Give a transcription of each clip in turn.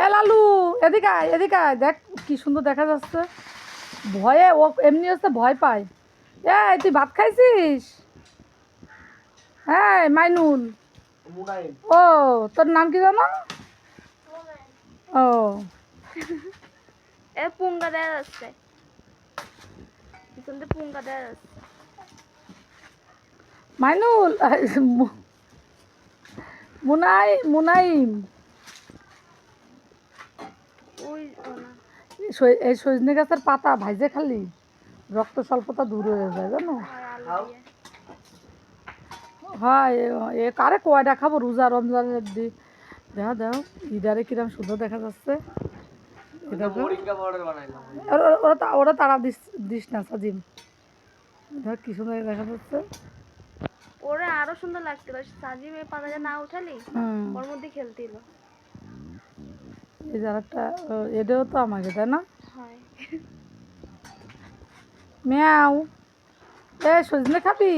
এ লালু, এদিকে আয়, এদিকে আয়, দেখ কি সুন্দর দেখা যাচ্ছে। ভয়ে ও এমনি হচ্ছে ভয় পায়। এই তুই ভাত খাইছিস? হ্যাঁ মাইনুল। ও তোর নাম কি জানো? ও এ পুঙ্গা দেয়া যাচ্ছে, পিছন দিয়ে পুঙ্গা দেয়া যাচ্ছে। মাইনুল, মুনাইম। ওই ও না, এই সজনে গাছের পাতা ভাইজে খালি রক্ত স্বল্পতা দূর হয়ে যায় জানো। হয় আলু দিয়ে। হ্যাঁ এ কারে কয়টা খাবো রোজা রমজানের দিন। দেখো দেখো ইদারে কিরম সুন্দর দেখা যাচ্ছে। ওরা তারা দিস না সাজিম। দেখ কি সুন্দর দেখা যাচ্ছে। ওরে আরো সুন্দর লাগছিল, সাজিম এই পাতাটা না উঠালি ওর মধ্যে খেলতিল। এই যারাটা এটাও তো আমাকে তাই না? হয় ম্যাও। এ সজনে খাবি?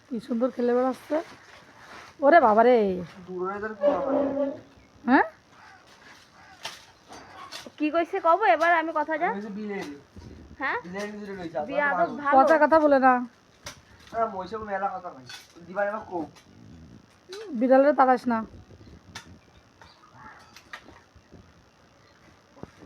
কি সুন্দর খেলে বেড়াচ্ছে। ওরে বাবারে। হ্যাঁ কি কইছে কব এবার আমি কথা যা। হ্যাঁ বিয়াদব ভালো কথা কথা বলে না। বিড়ালের তাড়াস না।